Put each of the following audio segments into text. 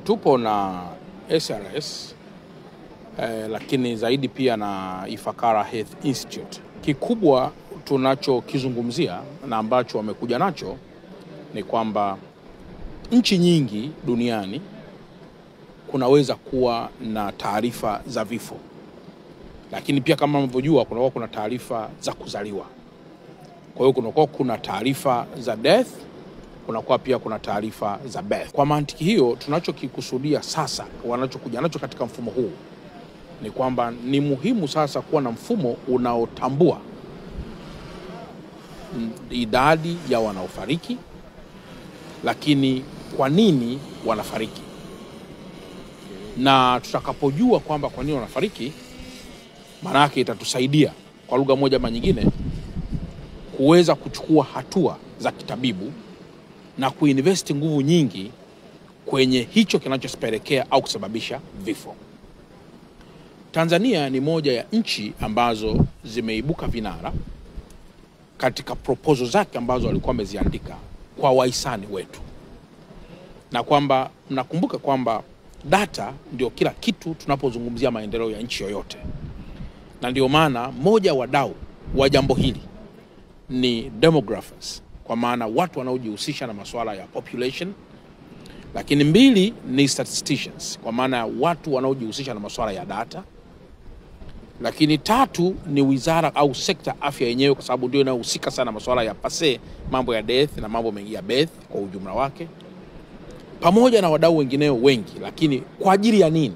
Tupo na SRS lakini zaidi pia na Ifakara Health Institute. Kikubwa tunachokizungumzia na ambacho wamekuja nacho ni kwamba nchi nyingi duniani kunaweza kuwa na taarifa za vifo. Lakini pia kama mnavyojua kuna taarifa za kuzaliwa. Kwa hiyo kuna taarifa za death, pia kuna taarifa za birth. Kwa mantiki hiyo tunachokikusudia sasa wanachokuja nacho katika mfumo huu ni kwamba ni muhimu sasa kuwa na mfumo unaotambua idadi ya wanaofariki, lakini kwa nini wanafariki. Na tutakapojua kwamba kwa nini wanafariki, maana yake itatusaidia kwa lugha moja ama nyingine kuweza kuchukua hatua za kitabibu na kuinvest nguvu nyingi kwenye hicho kinachopelekea au kusababisha vifo. Tanzania ni moja ya nchi ambazo zimeibuka vinara katika proposal zake ambazo walikuwa wameziandika kwa wahisani wetu. Na kwamba mnakumbuka kwamba data ndio kila kitu tunapozungumzia maendeleo ya nchi yoyote. Na ndio maana moja wadau wa jambo hili ni demographers, kwa maana watu wanaojihusisha na masuala ya population. Lakini mbili ni statisticians, kwa maana watu wanaojihusisha na masuala ya data. Lakini tatu ni wizara au sekta afya yenyewe, kwa sababu ndio inayohusika sana masuala ya pase, mambo ya death na mambo mengi ya birth kwa ujumla wake, pamoja na wadau wengineo wengi. Lakini kwa ajili ya nini?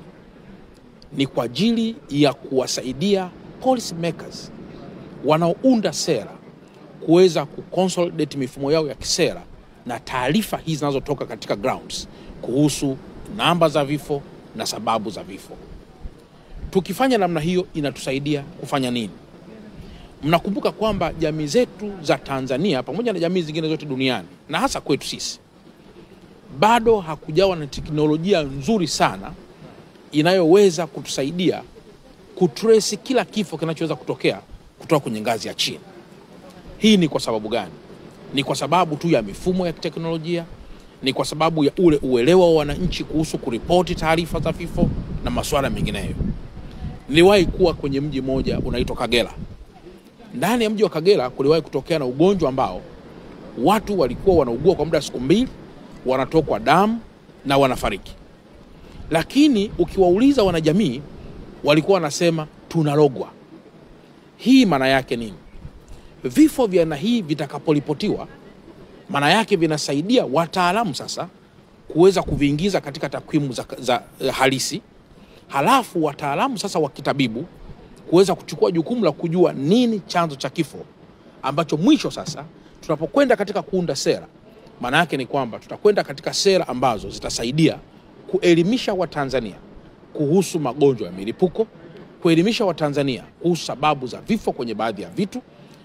Ni kwa ajili ya kuwasaidia policy makers wanaounda sera kuweza kuconsolidate mifumo yao ya kisera na taarifa hizi zinazotoka katika grounds kuhusu namba za vifo na sababu za vifo. Tukifanya namna hiyo inatusaidia kufanya nini? Mnakumbuka kwamba jamii zetu za Tanzania pamoja na jamii zingine zote duniani na hasa kwetu sisi bado hakujawa na teknolojia nzuri sana inayoweza kutusaidia kutrace kila kifo kinachoweza kutokea kutoka kwenye ngazi ya chini. Hii ni kwa sababu gani? Ni kwa sababu tu ya mifumo ya teknolojia, ni kwa sababu ya ule uelewa wa wananchi kuhusu kuripoti taarifa za vifo na masuala mengineyo. Niliwahi kuwa kwenye mji mmoja unaitwa Kagera. Ndani ya mji wa Kagera kuliwahi kutokea na ugonjwa ambao watu walikuwa wanaugua kwa muda siku 2, wanatokwa damu na wanafariki. Lakini ukiwauliza wanajamii walikuwa wanasema tunalogwa. Hii maana yake nini? Vifo vya aina hii vitakapolipotiwa, maana yake vinasaidia wataalamu sasa kuweza kuviingiza katika takwimu za halisi. Halafu wataalamu sasa wa kitabibu kuweza kuchukua jukumu la kujua nini chanzo cha kifo, ambacho mwisho sasa tunapokwenda katika kuunda sera, maana yake ni kwamba tutakwenda katika sera ambazo zitasaidia kuelimisha Watanzania kuhusu magonjwa ya milipuko, kuelimisha Watanzania kuhusu sababu za vifo kwenye baadhi ya vitu,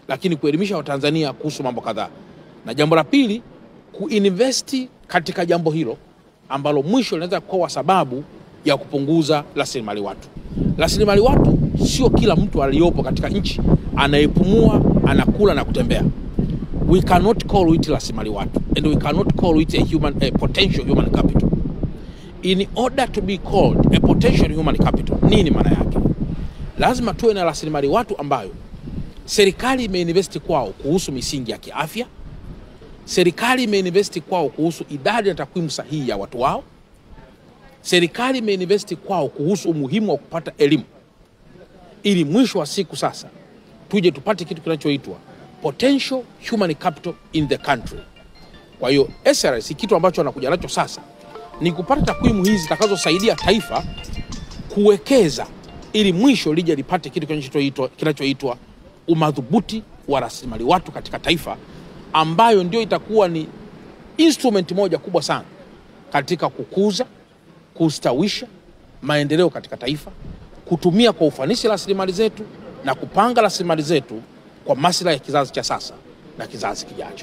lakini kuelimisha Watanzania kuhusu mambo kadhaa. Na jambo la pili, kuinvesti katika jambo hilo ambalo mwisho linaweza kuwa sababu ya kupunguza rasilimali watu. Rasilimali watu sio kila mtu aliyopo katika nchi anayepumua, anakula na kutembea. We cannot call it rasilimali watu, and we cannot call it a potential human capital. In order to be called a potential human capital, nini maana yake? Lazima tuwe na rasilimali watu ambayo serikali imeinvesti kwao kuhusu misingi ya kiafya, serikali imeinvesti kwao kuhusu idadi na takwimu sahihi ya watu wao, serikali imeinvesti kwao kuhusu umuhimu wa kupata elimu, ili mwisho wa siku sasa tuje tupate kitu kinachoitwa potential human capital in the country. Kwa hiyo SRS kitu ambacho anakuja nacho sasa ni kupata takwimu hizi zitakazosaidia taifa kuwekeza, ili mwisho lije lipate kitu kinachoitwa umadhubuti wa rasilimali watu katika taifa, ambayo ndio itakuwa ni instrument moja kubwa sana katika kukuza, kustawisha maendeleo katika taifa, kutumia kwa ufanisi rasilimali zetu na kupanga rasilimali zetu kwa maslahi ya kizazi cha sasa na kizazi kijacho.